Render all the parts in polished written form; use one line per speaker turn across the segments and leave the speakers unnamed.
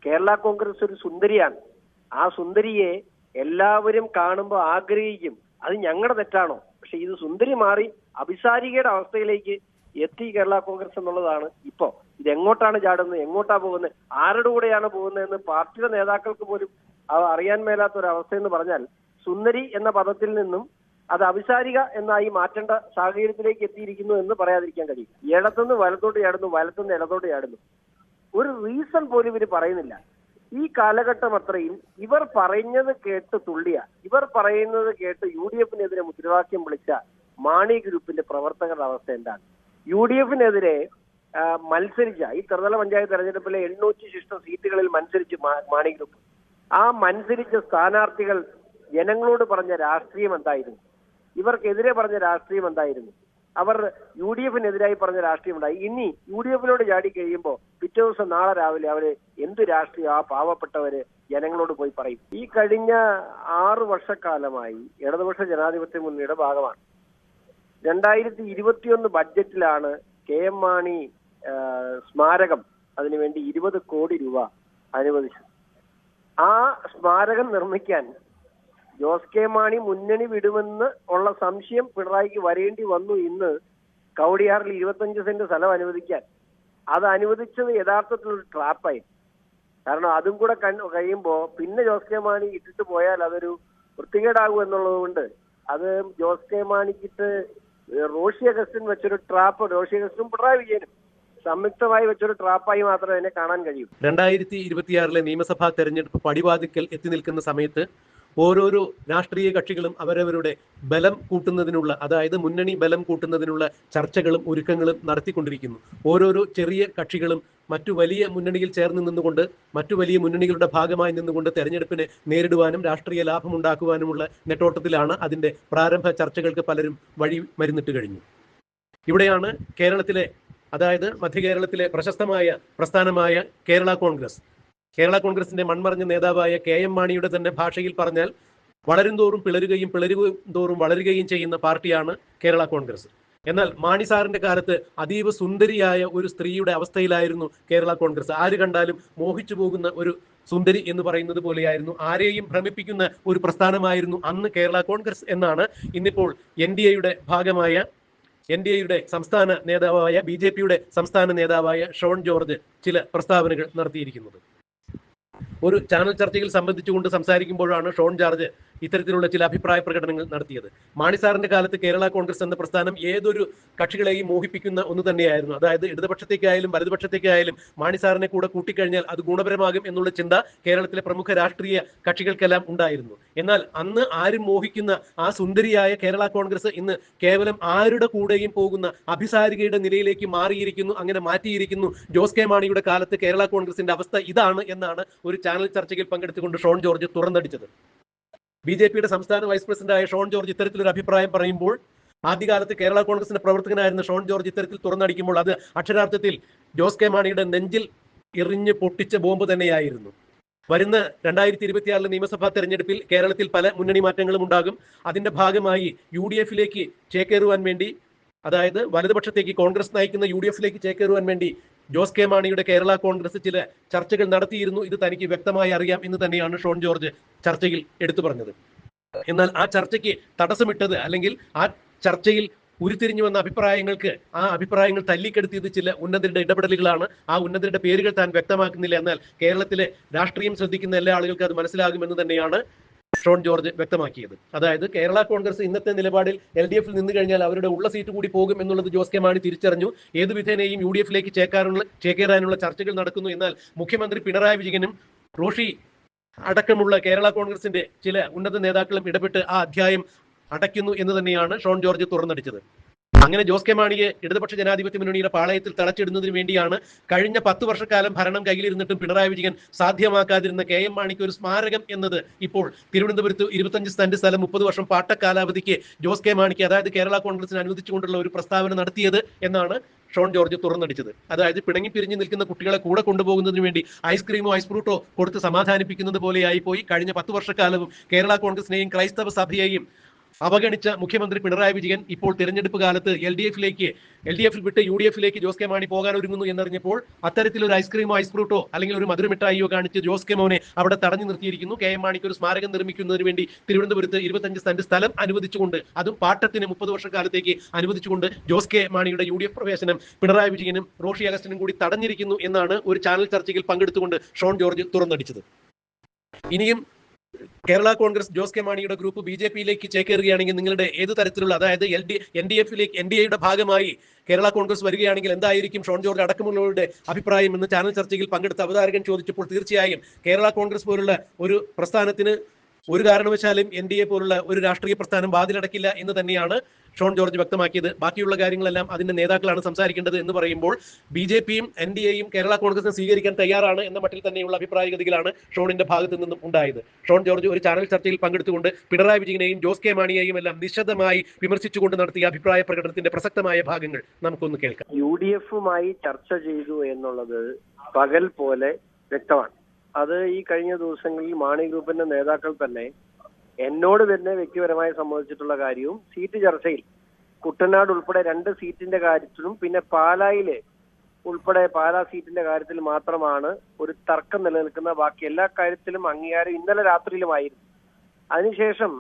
കേരള കോൺഗ്രസ് ഒരു സുന്ദരിയാണ്. ആ സുന്ദരിയെ എല്ലാവരും കാണുമ്പോൾ ആഗ്രഹിക്കും അത് ഞങ്ങളുടെ തെറ്റാണോ? പക്ഷെ ഇത് സുന്ദരി മാറി അഭിസാരികയുടെ അവസ്ഥയിലേക്ക് എത്തി കേരള കോൺഗ്രസ് എന്നുള്ളതാണ് ഇപ്പോ. ഇത് എങ്ങോട്ടാണ് ചാടുന്നത്, എങ്ങോട്ടാ പോകുന്നത്, ആരുടെ കൂടെയാണ് പോകുന്നതെന്ന് പാർട്ടിയുടെ നേതാക്കൾക്ക് പോലും അറിയാൻ മേലാത്ത ഒരു അവസ്ഥ എന്ന് പറഞ്ഞാൽ, സുന്ദരി എന്ന പദത്തിൽ നിന്നും അത് അഭിസാരിക എന്നായി മാറ്റേണ്ട സാഹചര്യത്തിലേക്ക് എത്തിയിരിക്കുന്നു എന്ന് പറയാതിരിക്കാൻ കഴിയും. ഇടത്തുനിന്ന് വലത്തോട്ട് ചാടുന്നു, വലത്തുനിന്ന് ഇടത്തോട്ട് ചാടുന്നു. ഒരു റീസൺ പോലും ഇവര് പറയുന്നില്ല. ഈ കാലഘട്ടം അത്രയും ഇവർ പറയുന്നത് കേട്ട് ഇവർ പറയുന്നത് കേട്ട് UDF-നെതിരെ മുദ്രാവാക്യം വിളിച്ച മാണി ഗ്രൂപ്പിന്റെ പ്രവർത്തകരുടെ അവസ്ഥ എന്താണ്? UDF-നെതിരെ മത്സരിച്ച ഈ ത്രിതല പഞ്ചായത്ത് തെരഞ്ഞെടുപ്പിലെ 800 സീറ്റുകളിൽ മത്സരിച്ച് മാണി ഗ്രൂപ്പ്, ആ മത്സരിച്ച സ്ഥാനാർത്ഥികൾ ജനങ്ങളോട് പറഞ്ഞ രാഷ്ട്രീയം എന്തായിരുന്നു? ഇവർക്കെതിരെ പറഞ്ഞ രാഷ്ട്രീയം എന്തായിരുന്നു? അവർ UDF-നെതിരായി പറഞ്ഞ രാഷ്ട്രീയം ഉണ്ടായി. ഇനി UDF-നോട് ചാടി കഴിയുമ്പോൾ പിറ്റേ ദിവസം നാളെ രാവിലെ അവര് എന്ത് രാഷ്ട്രീയം ആ പാവപ്പെട്ടവര് ജനങ്ങളോട് പോയി പറയും? ഈ കഴിഞ്ഞ 6 വർഷക്കാലമായി ഇടതുപക്ഷ ജനാധിപത്യ മുന്നണിയുടെ ഭാഗമാണ്. 2021 ബഡ്ജറ്റിലാണ് KM മാണി സ്മാരകം അതിനുവേണ്ടി 20 കോടി രൂപ അനുവദിച്ചത്. ആ സ്മാരകം നിർമ്മിക്കാൻ ജോസ് കെ മാണി മുന്നണി വിടുമെന്ന് ഉള്ള സംശയം പിണറായിക്ക് വരേണ്ടി വന്നു. ഇന്ന് കവടിയാറിൽ 25 സെന്റ് സ്ഥലം അനുവദിക്കാൻ അത് അനുവദിച്ചത് യഥാർത്ഥത്തിൽ ഒരു ട്രാപ്പായി. കാരണം അതും കൂടെ കഴിയുമ്പോൾ പിന്നെ ജോസ് കെ മാണി ഇട്ടിട്ട് പോയാൽ അതൊരു വൃത്തികേടാകും എന്നുള്ളത് കൊണ്ട് അത് ജോസ് കെ മാണിക്കിട്ട് റോഷി അഗസ്റ്റിൻ വെച്ചൊരു ട്രാപ്പ്, റോഷി അഗസ്റ്റിനും പിണറായി വിജയനും സംയുക്തമായി വെച്ചൊരു ട്രാപ്പായി മാത്രമേ അതിനെ കാണാൻ കഴിയൂ.
2026 നിയമസഭാ തെരഞ്ഞെടുപ്പ് പടിവാതിക്കൽ എത്തി നിൽക്കുന്ന സമയത്ത് ഓരോരോ രാഷ്ട്രീയ കക്ഷികളും അവരവരുടെ ബലം കൂട്ടുന്നതിനുള്ള, അതായത് മുന്നണി ബലം കൂട്ടുന്നതിനുള്ള ചർച്ചകളും ഒരുക്കങ്ങളും നടത്തിക്കൊണ്ടിരിക്കുന്നു. ഓരോരോ ചെറിയ കക്ഷികളും മറ്റു വലിയ മുന്നണിയിൽ ചേർന്ന് നിന്നുകൊണ്ട്, മറ്റു വലിയ മുന്നണികളുടെ ഭാഗമായി നിന്നുകൊണ്ട് തെരഞ്ഞെടുപ്പിനെ നേരിടുവാനും രാഷ്ട്രീയ ലാഭമുണ്ടാക്കുവാനുമുള്ള നെട്ടോട്ടത്തിലാണ്. അതിന്റെ പ്രാരംഭ ചർച്ചകൾക്ക് പലരും വഴി മരുന്നിട്ട് കഴിഞ്ഞു. ഇവിടെയാണ് കേരളത്തിലെ, അതായത് മധ്യ കേരളത്തിലെ പ്രശസ്തമായ പ്രസ്ഥാനമായ കേരള കോൺഗ്രസിന്റെ മൺമറഞ്ഞ നേതാവായ KM മാണിയുടെ തന്നെ ഭാഷയിൽ പറഞ്ഞാൽ, വളരും തോറും പിളരുകയും തോറും വളരുകയും ചെയ്യുന്ന പാർട്ടിയാണ് കേരള കോൺഗ്രസ്. എന്നാൽ മാണി സാറിന്റെ കാലത്ത് അതീവ സുന്ദരിയായ ഒരു സ്ത്രീയുടെ അവസ്ഥയിലായിരുന്നു കേരള കോൺഗ്രസ്. ആര് കണ്ടാലും മോഹിച്ചു പോകുന്ന ഒരു സുന്ദരി എന്ന് പറയുന്നത് പോലെയായിരുന്നു, ആരെയും ഭ്രമിപ്പിക്കുന്ന ഒരു പ്രസ്ഥാനമായിരുന്നു അന്ന് കേരള കോൺഗ്രസ് എന്നാണ് ഇന്നിപ്പോൾ NDAയുടെ സംസ്ഥാന നേതാവായ BJP-യുടെ സംസ്ഥാന നേതാവായ ഷോൺ ജോർജ് ചില പ്രസ്താവനകൾ നടത്തിയിരിക്കുന്നത്. ഒരു ചാനൽ ചർച്ചയിൽ സംബന്ധിച്ചുകൊണ്ട് സംസാരിക്കുമ്പോഴാണ് ഷോൺ ജോർജ് ഇത്തരത്തിലുള്ള ചില അഭിപ്രായ പ്രകടനങ്ങൾ നടത്തിയത്. മാണി സാറിന്റെ കാലത്ത് കേരള കോൺഗ്രസ് എന്ന പ്രസ്ഥാനം ഏതൊരു കക്ഷികളെയും മോഹിപ്പിക്കുന്ന ഒന്ന് തന്നെയായിരുന്നു. അതായത് ഇടതുപക്ഷത്തേക്കായാലും വലതുപക്ഷത്തേക്കായാലും മാണി സാറിനെ കൂടെ കൂട്ടിക്കഴിഞ്ഞാൽ അത് ഗുണപരമാകും എന്നുള്ള ചിന്ത കേരളത്തിലെ പ്രമുഖ രാഷ്ട്രീയ കക്ഷികൾക്കെല്ലാം ഉണ്ടായിരുന്നു. എന്നാൽ അന്ന് ആരും മോഹിക്കുന്ന ആ സുന്ദരിയായ കേരള കോൺഗ്രസ് ഇന്ന് കേവലം ആരുടെ കൂടെയും പോകുന്ന അഭിസാരികയുടെ നിലയിലേക്ക് മാറിയിരിക്കുന്നു. അങ്ങനെ മാറ്റിയിരിക്കുന്നു. ജോസ് കെ മാണിയുടെ കാലത്ത് കേരള കോൺഗ്രസിന്റെ അവസ്ഥ ഇതാണ് എന്നാണ് ഒരു ചാനൽ ചർച്ചയിൽ പങ്കെടുത്തുകൊണ്ട് ഷോൺ ജോർജ് തുറന്നടിച്ചത്. BJP-യുടെ സംസ്ഥാന വൈസ് പ്രസിഡന്റായ ഷോൺ ജോർജ് ഇത്തരത്തിലൊരു അഭിപ്രായം പറയുമ്പോൾ, ആദ്യകാലത്ത് കേരള കോൺഗ്രസിന്റെ പ്രവർത്തകനായിരുന്ന ഷോൺ ജോർജ് ഇത്തരത്തിൽ തുറന്നടിക്കുമ്പോൾ അത് അക്ഷരാർത്ഥത്തിൽ ജോസ് കെ മാണിയുടെ നെഞ്ചിൽ എറിഞ്ഞ് പൊട്ടിച്ച ബോംബ് തന്നെയായിരുന്നു. വരുന്ന 2026 നിയമസഭാ തെരഞ്ഞെടുപ്പിൽ കേരളത്തിൽ പല മുന്നണി മാറ്റങ്ങളും ഉണ്ടാകും. അതിന്റെ ഭാഗമായി UDF-ലേക്ക് ചേക്കേറുവാൻ വേണ്ടി, അതായത് വലതുപക്ഷത്തേക്ക് കോൺഗ്രസ് നയിക്കുന്ന UDF-ലേക്ക് ചേക്കേറുവാൻ വേണ്ടി ജോസ് കെ മാണിയുടെ കേരള കോൺഗ്രസ് ചില ചർച്ചകൾ നടത്തിയിരുന്നു. ഇത് തനിക്ക് വ്യക്തമായി അറിയാം എന്ന് തന്നെയാണ് ഷോൺ ജോർജ് ചർച്ചയിൽ എടുത്തു പറഞ്ഞത്. എന്നാൽ ആ ചർച്ചയ്ക്ക് തടസ്സമിട്ടത്, അല്ലെങ്കിൽ ആ ചർച്ചയിൽ ഉരുത്തിരിഞ്ഞു വന്ന ആ അഭിപ്രായങ്ങൾ തല്ലിക്കെടുത്തിയത് ചില ഉന്നതരുടെ ഇടപെടലുകളാണ്. ആ ഉന്നതരുടെ പേരുകൾ താൻ വ്യക്തമാക്കുന്നില്ല. എന്നാൽ കേരളത്തിലെ രാഷ്ട്രീയം ശ്രദ്ധിക്കുന്ന എല്ലാ ആളുകൾക്കും അത് മനസ്സിലാകുമെന്ന് തന്നെയാണ് ഷോൺ ജോർജ് വ്യക്തമാക്കിയത്. അതായത് കേരള കോൺഗ്രസ് ഇന്നത്തെ നിലപാടിൽ LDF-ൽ നിന്ന് കഴിഞ്ഞാൽ അവരുടെ ഉള്ള സീറ്റ് കൂടി പോകും എന്നുള്ളത് ജോസ് കെ മാണി തിരിച്ചറിഞ്ഞു. ഏതു വിധേനയും UDF-ലേക്ക് ചേക്കേറാനുള്ള ചർച്ചകൾ നടക്കുന്നു. എന്നാൽ മുഖ്യമന്ത്രി പിണറായി വിജയനും റോഷി അടക്കമുള്ള കേരള കോൺഗ്രസിന്റെ ചില ഉന്നത നേതാക്കളും ഇടപെട്ട് ആ അധ്യായം അടയ്ക്കുന്നു എന്ന് തന്നെയാണ് ഷോൺ ജോർജ് തുറന്നടിച്ചത്. അങ്ങനെ ജോസ് കെ മാണിയെ ഇടതുപക്ഷ ജനാധിപത്യ മുന്നണിയുടെ പാളയത്തിൽ തളച്ചിടുന്നതിന് വേണ്ടിയാണ് കഴിഞ്ഞ 10 വർഷക്കാലം ഭരണം കയ്യിലിരുന്നിട്ടും പിണറായി വിജയൻ സാധ്യമാക്കാതിരുന്ന KM മാണിക്ക് ഒരു സ്മാരകം എന്നത് ഇപ്പോൾ തിരുവനന്തപുരത്ത് 25 സെന്റ് സ്ഥലം 30 വർഷം പാട്ടക്കാലാവധിക്ക് ജോസ് കെ മാണിക്ക്, അതായത് കേരള കോൺഗ്രസിന് അനുവദിച്ചുകൊണ്ടുള്ള ഒരു പ്രസ്താവന നടത്തിയത് എന്നാണ് ഷോൺ ജോർജ് തുറന്നടിച്ചത്. അതായത് പിണങ്ങി പിരിഞ്ഞു നിൽക്കുന്ന കുട്ടികളെ കൂടെ കൊണ്ടുപോകുന്നതിന് വേണ്ടി ഐസ്ക്രീമോ ഐസ് ഫ്രൂട്ടോ കൊടുത്ത് സമാധാനിപ്പിക്കുന്നത് പോലെയായി പോയി. കഴിഞ്ഞ 10 വർഷക്കാലവും കേരള കോൺഗ്രസിനെയും ക്രൈസ്തവ സഭയെയും അവഗണിച്ച മുഖ്യമന്ത്രി പിണറായി വിജയൻ ഇപ്പോൾ തിരഞ്ഞെടുപ്പ് കാലത്ത് എൽ ഡി എഫിൽ വിട്ട് യു ഡി എഫിലേക്ക് ജോസ് കെ മാണി പോകാൻ ഒരുങ്ങുന്നു എന്നറിഞ്ഞപ്പോൾ അത്തരത്തിലൊരു ഐസ്ക്രീമോ ഐസ് ഫ്രൂട്ടോ അല്ലെങ്കിൽ ഒരു മധുരമിഠായിയോ കാണിച്ച് ജോസ് കെ മോനെ അവിടെ തടഞ്ഞു നിർത്തിയിരിക്കുന്നു. കെ എം മാണിക്ക് ഒരു സ്മാരകം നിർമ്മിക്കുന്നതിന് വേണ്ടി തിരുവനന്തപുരത്ത് 25 സെന്റ് സ്ഥലം അനുവദിച്ചുകൊണ്ട്, അതും പാട്ടത്തിന് 30 വർഷക്കാലത്തേക്ക് അനുവദിച്ചുകൊണ്ട് ജോസ് കെ മാണിയുടെ യു ഡി എഫ് പ്രവേശനം പിണറായി വിജയനും റോഷി അഗസ്റ്റിനും കൂടി തടഞ്ഞിരിക്കുന്നു എന്നാണ് ഒരു ചാനൽ ചർച്ചയിൽ പങ്കെടുത്തുകൊണ്ട് ഷോൺ ജോർജ് തുറന്നടിച്ചത്. ഇനിയും കേരള കോൺഗ്രസ് ജോസ് കെ മാണിയുടെ ഗ്രൂപ്പ് BJP-യിലേക്ക് ചേക്കേറുകയാണെങ്കിൽ നിങ്ങളുടെ ഏത് തരത്തിലുള്ള, അതായത് NDA-യുടെ ഭാഗമായി കേരള കോൺഗ്രസ് വരികയാണെങ്കിൽ എന്തായിരിക്കും ഷോൺ ജോർജ് അടക്കമുള്ളവരുടെ അഭിപ്രായം എന്ന് ചാനൽ ചർച്ചയിൽ പങ്കെടുത്ത അവതാരകൻ ചോദിച്ചപ്പോൾ തീർച്ചയായും കേരള കോൺഗ്രസ് പോലുള്ള ഒരു പ്രസ്ഥാനത്തിന് ഒരു കാരണവശാലും NDA പോലുള്ള ഒരു രാഷ്ട്രീയ പ്രസ്ഥാനം വാതിലടക്കില്ല എന്ന് തന്നെയാണ് ഷോൺ ജോർജ് വ്യക്തമാക്കിയത്. ബാക്കിയുള്ള കാര്യങ്ങളെല്ലാം അതിന്റെ നേതാക്കളാണ് സംസാരിക്കേണ്ടത് എന്ന് പറയുമ്പോൾ BJP-യും NDA-യും കേരള കോൺഗ്രസിനെ സ്വീകരിക്കാൻ തയ്യാറാണ് എന്ന മട്ടിൽ തന്നെയുള്ള അഭിപ്രായഗതികളാണ് ഷോണിന്റെ ഭാഗത്തു നിന്നും ഉണ്ടായത്. ഷോൺ ജോർജ് ഒരു ചാനൽ ചർച്ചയിൽ പങ്കെടുത്തുകൊണ്ട് പിണറായി വിജയനെയും ജോസ് കെ മാണിയെയും എല്ലാം നിശിതമായി വിമർശിച്ചുകൊണ്ട് നടത്തിയ അഭിപ്രായ പ്രകടനത്തിന്റെ പ്രസക്തമായ ഭാഗങ്ങൾ നമുക്കൊന്ന് കേൾക്കാം.
UDF-മായി ചർച്ച ചെയ്തു എന്നുള്ളത് പകൽ പോലെ വ്യക്തമാണ്. അത് ഈ കഴിഞ്ഞ ദിവസങ്ങളിൽ മാണി ഗ്രൂപ്പിന്റെ നേതാക്കൾ തന്നെ എന്നോട് തന്നെ വ്യക്തിപരമായി സംബന്ധിച്ചിട്ടുള്ള കാര്യവും സീറ്റ് ചർച്ചയിൽ കുട്ടനാട് ഉൾപ്പെടെ 2 സീറ്റിന്റെ കാര്യത്തിലും പിന്നെ പാലായിലെ ഉൾപ്പെടെ പാലാ സീറ്റിന്റെ കാര്യത്തിൽ മാത്രമാണ് ഒരു തർക്കം നിലനിൽക്കുന്ന. ബാക്കി എല്ലാ കാര്യത്തിലും അംഗീകാരം ഇന്നലെ രാത്രിയിലുമായിരുന്നു. അതിനുശേഷം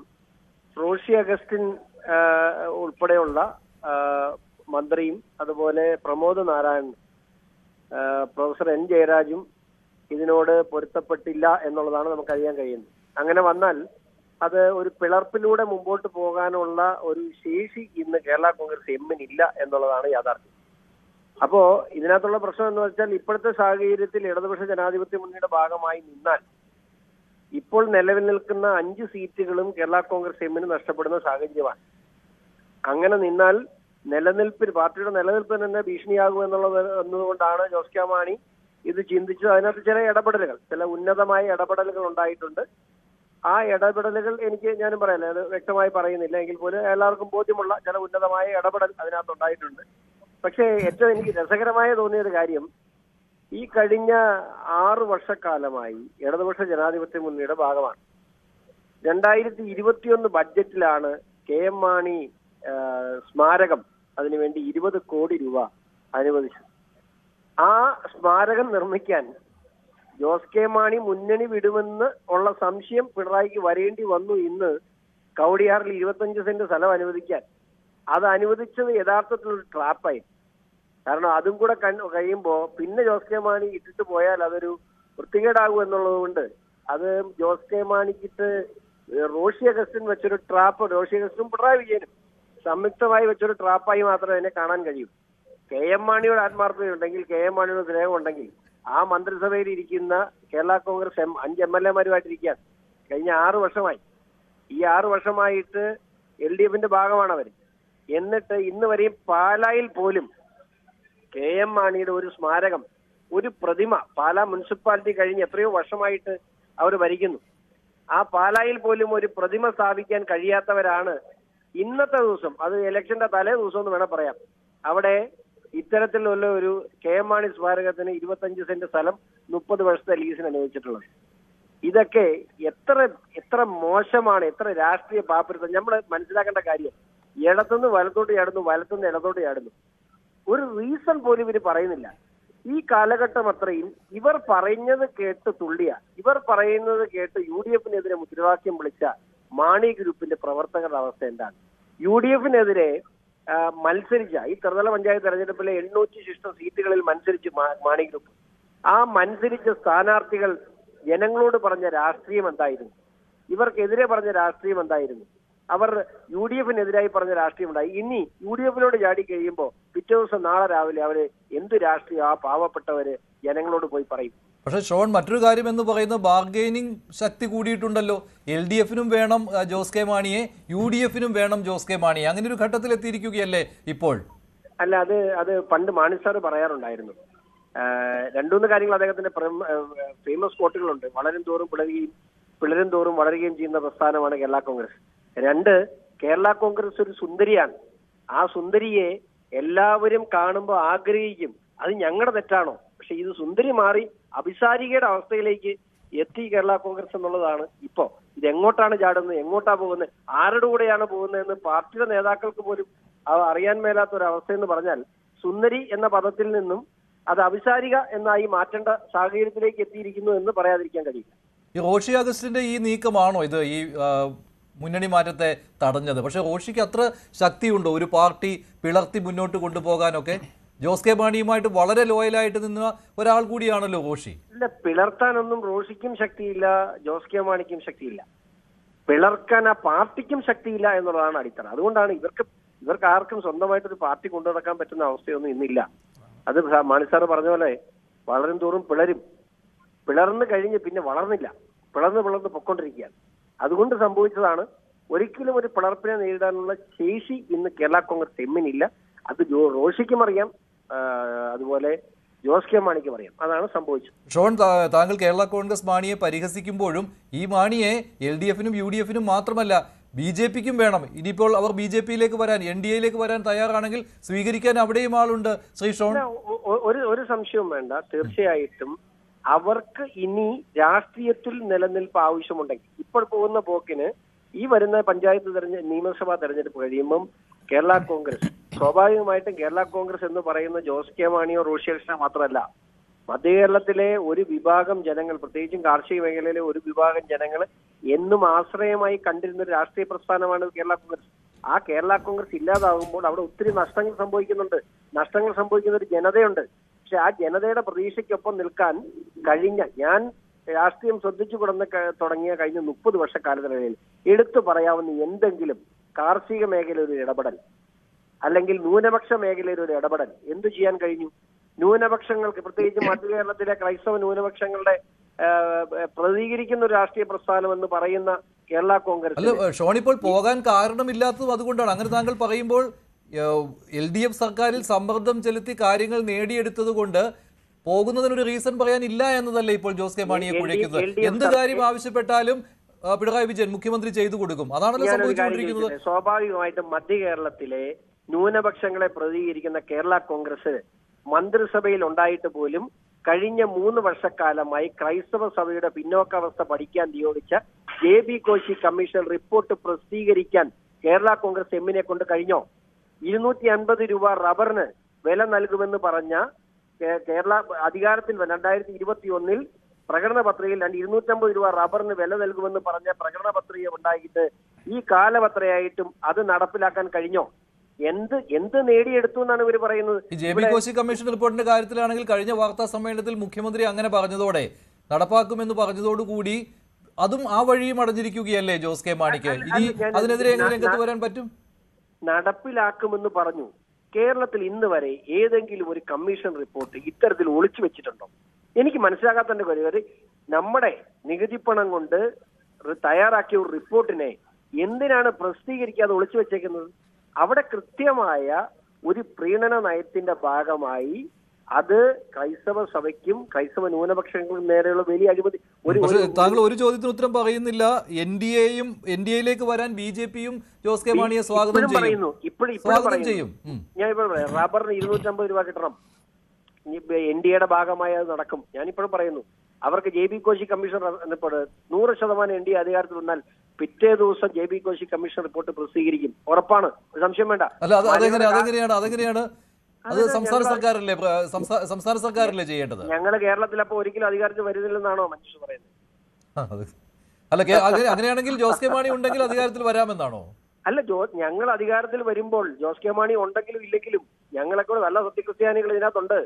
റോഷി അഗസ്റ്റിൻ ഉൾപ്പെടെയുള്ള മന്ത്രിയും അതുപോലെ പ്രമോദ് നാരായണൻ, പ്രൊഫസർ N. ജയരാജും ഇതിനോട് പൊരുത്തപ്പെട്ടില്ല എന്നുള്ളതാണ് നമുക്കറിയാൻ കഴിയുന്നത്. അങ്ങനെ വന്നാൽ അത് ഒരു പിളർപ്പിലൂടെ മുമ്പോട്ട് പോകാനുള്ള ഒരു ശേഷി ഇന്ന് കേരള കോൺഗ്രസ് എമ്മിനില്ല എന്നുള്ളതാണ് യാഥാർത്ഥ്യം. അപ്പോ ഇതിനകത്തുള്ള പ്രശ്നം എന്ന് വെച്ചാൽ ഇപ്പോഴത്തെ സാഹചര്യത്തിൽ ഇടതുപക്ഷ ജനാധിപത്യ മുന്നണിയുടെ ഭാഗമായി നിന്നാൽ ഇപ്പോൾ നിലവിൽ നിൽക്കുന്ന 5 സീറ്റുകളും കേരള കോൺഗ്രസ് എമ്മിന് നഷ്ടപ്പെടുന്ന സാഹചര്യമാണ്. അങ്ങനെ നിന്നാൽ പാർട്ടിയുടെ നിലനിൽപ്പിന് തന്നെ ഭീഷണിയാകും എന്നതുകൊണ്ടാണ് ജോസ് കെ മാണി ഇത് ചിന്തിച്ചത്. അതിനകത്ത് ചില ഉന്നതമായ ഇടപെടലുകൾ ഉണ്ടായിട്ടുണ്ട്. ആ ഇടപെടലുകൾ ഞാനും പറയാനില്ല, അത് വ്യക്തമായി പറയുന്നില്ല എങ്കിൽ പോലും എല്ലാവർക്കും ബോധ്യമുള്ള ചില ഉന്നതമായ ഇടപെടൽ അതിനകത്ത് ഉണ്ടായിട്ടുണ്ട്. പക്ഷേ ഏറ്റവും എനിക്ക് രസകരമായ തോന്നിയൊരു കാര്യം, ഈ കഴിഞ്ഞ 6 വർഷക്കാലമായി ഇടതുപക്ഷ ജനാധിപത്യ മുന്നണിയുടെ ഭാഗമാണ്. 2021 ബഡ്ജറ്റിലാണ് KM മാണി സ്മാരകം അതിനുവേണ്ടി 20 കോടി രൂപ അനുവദിച്ചത്. ആ സ്മാരകം നിർമ്മിക്കാൻ ജോസ് കെ മാണി മുന്നണി വിടുമെന്ന് ഉള്ള സംശയം പിണറായിക്ക് വരേണ്ടി വന്നു. ഇന്ന് കവടിയാറിൽ 25 സെന്റ് സ്ഥലം അനുവദിക്കാൻ അത് അനുവദിച്ചത് യഥാർത്ഥത്തിൽ ഒരു ട്രാപ്പായി. കാരണം അതും കൂടെ കഴിയുമ്പോൾ പിന്നെ ജോസ് കെ മാണി ഇട്ടിട്ട് പോയാൽ അതൊരു വൃത്തികേടാകും എന്നുള്ളത് കൊണ്ട് അത് ജോസ് കെ മാണിക്കിട്ട് റോഷി അഗസ്റ്റിൻ വെച്ചൊരു ട്രാപ്പ്, റോഷി അഗസ്റ്റിനും പിണറായി വിജയനും സംയുക്തമായി വെച്ചൊരു ട്രാപ്പായി മാത്രമേ അതിനെ കാണാൻ കഴിയൂ. KM മാണിയുടെ ആത്മാർത്ഥതയുണ്ടെങ്കിൽ, KM മാണിയുടെ സ്നേഹം ഉണ്ടെങ്കിൽ ആ മന്ത്രിസഭയിൽ ഇരിക്കുന്ന കേരള കോൺഗ്രസ് 5 MLA-മാരുമായിട്ടിരിക്കുകയാണ് കഴിഞ്ഞ 6 വർഷമായി. ഈ 6 വർഷമായിട്ട് LDF-ന്റെ ഭാഗമാണ് അവർ. എന്നിട്ട് ഇന്ന് വരെയും പാലായിൽ പോലും KM മാണിയുടെ ഒരു സ്മാരകം, ഒരു പ്രതിമ, പാലാ മുനിസിപ്പാലിറ്റി കഴിഞ്ഞ് എത്രയോ വർഷമായിട്ട് അവർ ഭരിക്കുന്നു, ആ പാലായിൽ പോലും ഒരു പ്രതിമ സ്ഥാപിക്കാൻ കഴിയാത്തവരാണ് ഇന്നത്തെ ദിവസം, അത് ഇലക്ഷന്റെ തലേ ദിവസം എന്ന് വേണം പറയാം, അവിടെ ഇത്തരത്തിലുള്ള ഒരു KM മാണി സ്മാരകത്തിന് 25 സെന്റ് സ്ഥലം 30 വർഷത്തെ ലീസിന് അനുവദിച്ചിട്ടുള്ളത്. ഇതൊക്കെ എത്ര മോശമാണ്, എത്ര രാഷ്ട്രീയ പാപ്പരത്വം. നമ്മൾ മനസ്സിലാക്കേണ്ട കാര്യം, ഇടത്തുനിന്ന് വലത്തോട്ട് ചാടുന്നു, വലത്തുനിന്ന് ഇടത്തോട്ട് ചാടുന്നു. ഒരു റീസൺ പോലും ഇവർ പറയുന്നില്ല. ഈ കാലഘട്ടം അത്രയും ഇവർ പറയുന്നത് കേട്ട് ഇവർ പറയുന്നത് കേട്ട് UDF-നെതിരെ മുദ്രാവാക്യം വിളിച്ച മാണി ഗ്രൂപ്പിന്റെ പ്രവർത്തകരുടെ അവസ്ഥ എന്താണ്? UDF-നെതിരെ മത്സരിച്ച ഈ ത്രിതല പഞ്ചായത്ത് തെരഞ്ഞെടുപ്പിലെ 800 സീറ്റുകളിൽ മത്സരിച്ച് മാണി ഗ്രൂപ്പ്, ആ മത്സരിച്ച സ്ഥാനാർത്ഥികൾ ജനങ്ങളോട് പറഞ്ഞ രാഷ്ട്രീയം എന്തായിരുന്നു? ഇവർക്കെതിരെ പറഞ്ഞ രാഷ്ട്രീയം എന്തായിരുന്നു? അവർ UDF-നെതിരായി പറഞ്ഞ രാഷ്ട്രീയം ഉണ്ടായി. ഇനി UDF-നോട് ചാടി കഴിയുമ്പോൾ പിറ്റേ ദിവസം നാളെ രാവിലെ അവര് എന്ത് രാഷ്ട്രീയം ആ പാവപ്പെട്ടവര് ജനങ്ങളോട് പോയി പറയും?
പക്ഷേ ഷോൺ, മറ്റൊരു കാര്യം എന്ന് പറയുന്നത് ബാർഗെയിനിങ് ശക്തി കൂടിയിട്ടുണ്ടല്ലോ. LDF-നും വേണം ജോസ് കെ മാണിയെ, UDF-നും വേണം ജോസ് കെ മാണിയെ. അങ്ങനെ ഒരു ഘട്ടത്തിൽ എത്തിയിരിക്കുകയല്ലേ ഇപ്പോൾ?
അല്ല, അത് പണ്ട് മാണി സാർ പറയാറുണ്ടായിരുന്നു. 2-3 കാര്യങ്ങൾ അദ്ദേഹത്തിന്റെ ഫേമസ് കോട്ടുകളുണ്ട്. വളരും തോറും വളരുകയും ചെയ്യുന്ന പ്രസ്ഥാനമാണ് കേരള കോൺഗ്രസ്. 2, കേരള കോൺഗ്രസ് ഒരു സുന്ദരിയാണ്. ആ സുന്ദരിയെ എല്ലാവരും കാണുമ്പോൾ ആഗ്രഹിക്കും. അത് ഞങ്ങളുടെ തെറ്റാണോ? പക്ഷെ ഇത് സുന്ദരി മാറി അഭിസാരികയുടെ അവസ്ഥയിലേക്ക് എത്തി കേരള കോൺഗ്രസ് എന്നുള്ളതാണ് ഇപ്പോ ഇത് എങ്ങോട്ടാണ് ചാടുന്നത്, എങ്ങോട്ടാ പോകുന്നത്, ആരുടെ കൂടെയാണ് പോകുന്നതെന്ന് പാർട്ടിയുടെ നേതാക്കൾക്ക് പോലും അറിയാൻ മേലാത്ത ഒരു അവസ്ഥ എന്ന് പറഞ്ഞാൽ സുന്ദരി എന്ന പദത്തിൽ നിന്നും അത് അഭിസാരിക എന്നായി മാറ്റേണ്ട സാഹചര്യത്തിലേക്ക് എത്തിയിരിക്കുന്നു എന്ന് പറയാതിരിക്കാൻ കഴിയില്ല.
ഈ റോഷി അഗസ്റ്റിന്റെ ഈ നീക്കമാണോ ഇത് ഈ മുന്നണി മാറ്റത്തെ തടഞ്ഞത്? പക്ഷെ റോഷിക്ക് അത്ര ശക്തിയുണ്ടോ ഒരു പാർട്ടി പിളർത്തി മുന്നോട്ട് കൊണ്ടുപോകാനൊക്കെ? ജോസ് കെ മാണിയുമായിട്ട് വളരെ ലോയലായിട്ട് നിന്ന ഒരാൾ കൂടിയാണല്ലോ റോഷി.
ഇല്ല, പിളർത്താനൊന്നും റോഷിക്കും ശക്തിയില്ല, ജോസ് കെ മാണിക്കും ശക്തിയില്ല. പിളർക്കാൻ ആ പാർട്ടിക്കും ശക്തിയില്ല എന്നുള്ളതാണ് അടിത്തറ. അതുകൊണ്ടാണ് ഇവർക്ക് ആർക്കും സ്വന്തമായിട്ടൊരു പാർട്ടി കൊണ്ടു നടക്കാൻ പറ്റുന്ന അവസ്ഥയൊന്നും ഇന്നില്ല. അത് മാണി സാറ് പറഞ്ഞ പോലെ വളരും തോറും പിളർന്ന് കഴിഞ്ഞ് പിന്നെ വളർന്നില്ല, പിളർന്ന് പൊക്കൊണ്ടിരിക്കുകയാണ്. അതുകൊണ്ട് സംഭവിച്ചതാണ്. ഒരിക്കലും ഒരു പിളർപ്പിനെ നേരിടാനുള്ള ശേഷി ഇന്ന് കേരള കോൺഗ്രസ് എമ്മിനില്ല. അത് റോഷിക്കും അറിയാം, അതുപോലെ ജോസ് കെ മാണിക്കും അറിയാം. അതാണ് സംഭവിച്ചത്.
ഷോൺ, താങ്കൾ കേരള കോൺഗ്രസ് മാണിയെ പരിഹസിക്കുമ്പോഴും ഈ മാണിയെ LDFനും UDFനും മാത്രമല്ല BJPക്കും വേണം. ഇനിയിപ്പോൾ അവർ BJPയിലേക്ക് വരാൻ, NDAയിലേക്ക് വരാൻ തയ്യാറാണെങ്കിൽ സ്വീകരിക്കാൻ അവിടെയും ആളുണ്ട്. ശ്രീ ഷോൺ,
ഒരു സംശയവും വേണ്ട. തീർച്ചയായിട്ടും അവർക്ക് ഇനി രാഷ്ട്രീയത്തിൽ നിലനിൽപ്പ് ആവശ്യമുണ്ടെങ്കിൽ ഇപ്പോൾ പോകുന്ന പോക്കിന് ഈ വരുന്ന പഞ്ചായത്ത് നിയമസഭാ തെരഞ്ഞെടുപ്പ് കഴിയുമ്പം കേരള കോൺഗ്രസ് സ്വാഭാവികമായിട്ടും കേരള കോൺഗ്രസ് എന്ന് പറയുന്ന ജോസ് കെ മാണിയോ റോഷി അഗസ്റ്റിനോ മാത്രമല്ല, മധ്യകേരളത്തിലെ ഒരു വിഭാഗം ജനങ്ങൾ, പ്രത്യേകിച്ചും കാർഷിക മേഖലയിലെ ഒരു വിഭാഗം ജനങ്ങൾ എന്നും ആശ്രയമായി കണ്ടിരുന്ന ഒരു രാഷ്ട്രീയ പ്രസ്ഥാനമാണ് കേരള കോൺഗ്രസ്. ആ കേരള കോൺഗ്രസ് ഇല്ലാതാകുമ്പോൾ അവിടെ ഒത്തിരി നഷ്ടങ്ങൾ സംഭവിക്കുന്നുണ്ട്. നഷ്ടങ്ങൾ സംഭവിക്കുന്ന ഒരു ജനതയുണ്ട്. പക്ഷെ ആ ജനതയുടെ പ്രതീക്ഷയ്ക്കൊപ്പം നിൽക്കാൻ ഞാൻ രാഷ്ട്രീയം ശ്രദ്ധിച്ചു തുടങ്ങിയ കഴിഞ്ഞ 30 വർഷക്കാലത്തിനിടയിൽ എടുത്തു പറയാവുന്ന എന്തെങ്കിലും കാർഷിക മേഖലയിൽ ഒരു ഇടപെടൽ, അല്ലെങ്കിൽ ന്യൂനപക്ഷ മേഖലയിൽ ഒരു ഇടപെടൽ എന്തു ചെയ്യാൻ കഴിഞ്ഞു? ന്യൂനപക്ഷങ്ങൾക്ക്, പ്രത്യേകിച്ച് മധ്യ കേരളത്തിലെ ക്രൈസ്തവ ന്യൂനപക്ഷങ്ങളുടെ പ്രതികരിക്കുന്ന ഒരു രാഷ്ട്രീയ പ്രസ്ഥാനം എന്ന് പറയുന്ന കേരള കോൺഗ്രസ്.
അല്ല ഷോൺ, ഇപ്പോൾ പോകാൻ കാരണമില്ലാത്തതും അതുകൊണ്ടാണ്. അങ്ങനെ താങ്കൾ പറയുമ്പോൾ LDF സർക്കാരിൽ സമ്മർദ്ദം ചെലുത്തി കാര്യങ്ങൾ നേടിയെടുത്തത് കൊണ്ട് പോകുന്നതിനൊരു റീസൺ പറയാനില്ല എന്നതല്ലേ ഇപ്പോൾ ജോസ് കെ മാണിയെ കുഴയ്ക്കുന്നത്? എന്ത് കാര്യം ആവശ്യപ്പെട്ടാലും പിണറായി വിജയൻ മുഖ്യമന്ത്രി ചെയ്തു കൊടുക്കും. അതാണല്ലോ സംഭവിച്ചുകൊണ്ടിരിക്കുന്നത്.
സ്വാഭാവികമായിട്ടും മധ്യ കേരളത്തിലെ ന്യൂനപക്ഷങ്ങളെ പ്രതികരിക്കുന്ന കേരള കോൺഗ്രസ് മന്ത്രിസഭയിൽ ഉണ്ടായിട്ട് പോലും കഴിഞ്ഞ 3 വർഷക്കാലമായി ക്രൈസ്തവ സഭയുടെ പിന്നോക്കാവസ്ഥ പഠിക്കാൻ നിയോഗിച്ച JB കോശി കമ്മീഷൻ റിപ്പോർട്ട് പ്രസിദ്ധീകരിക്കാൻ കേരള കോൺഗ്രസ് എമ്മിനെ കൊണ്ട് കഴിഞ്ഞോ? 250 രൂപ റബ്ബറിന് വില നൽകുമെന്ന് പറഞ്ഞ കേരള അധികാരത്തിൽ 2021 പ്രകടന പത്രികയിൽ 250 രൂപ റബ്ബറിന് വില നൽകുമെന്ന് പറഞ്ഞ പ്രകടന പത്രിക ഉണ്ടായിട്ട് ഈ കാലപത്രയായിട്ടും അത് നടപ്പിലാക്കാൻ കഴിഞ്ഞോ? എന്ത് നേടിയെടുത്തു എന്നാണ് ഇവർ പറയുന്നത്.
JB കോശി കമ്മീഷൻ റിപ്പോർട്ടിന്റെ കാര്യത്തിലാണെങ്കിൽ കഴിഞ്ഞ വാർത്താ സമ്മേളനത്തിൽ മുഖ്യമന്ത്രി അങ്ങനെ പറഞ്ഞതോടെ, നടപ്പാക്കുമെന്ന് പറഞ്ഞതോടുകൂടി അതും ആ വഴിയും അടഞ്ഞിരിക്കുകയല്ലേ ജോസ് കെ മാണിക്ക്? ഇനി അതിനെതിരെ എങ്ങനെ രംഗത്ത് വരാൻ പറ്റും?
നടപ്പിലാക്കുമെന്ന് പറഞ്ഞു. കേരളത്തിൽ ഇന്ന് വരെ ഏതെങ്കിലും ഒരു കമ്മീഷൻ റിപ്പോർട്ട് ഇത്തരത്തിൽ ഒളിച്ചു വെച്ചിട്ടുണ്ടോ? എനിക്ക് മനസ്സിലാകാത്തതിന്റെ കാര്യം, നമ്മുടെ നികുതിപ്പണം കൊണ്ട് തയ്യാറാക്കിയ ഒരു റിപ്പോർട്ടിനെ എന്തിനാണ് പ്രസിദ്ധീകരിക്കാതെ ഒളിച്ചു വെച്ചേക്കുന്നത്? അവിടെ കൃത്യമായ ഒരു പ്രീണന നയത്തിന്റെ ഭാഗമായി അത് ക്രൈസ്തവ സഭയ്ക്കും ക്രൈസ്തവ ന്യൂനപക്ഷങ്ങൾക്കും നേരെയുള്ള വലിയ അഴിമതി.
താങ്കൾ ഒരു ചോദ്യത്തിന് ഉത്തരം പറയുന്നില്ല. NDAയിലേക്ക് വരാൻ BJPയും ജോസ് കെ മാണിയെ സ്വാഗതം ചെയ്യുന്നു.
ഞാൻ ഇപ്പോൾ പറയാം, റബ്ബറിന് 250 രൂപ കിട്ടണം. NDAയുടെ ഭാഗമായി അത് നടക്കും. ഞാനിപ്പോഴും പറയുന്നു, അവർക്ക് JB Koshy commission report 100% NDA അധികാരത്തിൽ വന്നാൽ പിറ്റേ ദിവസം JB കോശി കമ്മീഷൻ റിപ്പോർട്ട് പ്രസിദ്ധീകരിക്കും. ഉറപ്പാണ്, ഒരു സംശയം വേണ്ട.
അതെങ്ങനെയാണ്? അത് സംസ്ഥാന സർക്കാരല്ലേ ചെയ്യേണ്ടത്?
ഞങ്ങൾ കേരളത്തിൽ അപ്പൊ ഒരിക്കലും അധികാരത്തിൽ വരുന്നില്ലെന്നാണോ മനുഷ്യർ പറയുന്നത്?
അല്ല, അങ്ങനെയാണെങ്കിൽ ജോസ് കെ മാണി ഉണ്ടെങ്കിൽ അധികാരത്തിൽ വരാമെന്നാണോ?
അല്ല, ഞങ്ങൾ അധികാരത്തിൽ വരുമ്പോൾ ജോസ് കെ മാണി ഉണ്ടെങ്കിലും ഇല്ലെങ്കിലും ഞങ്ങളെക്കൂടെ നല്ല സത്യക്രിസ്ത്യാനികൾ ഇതിനകത്തുണ്ട്.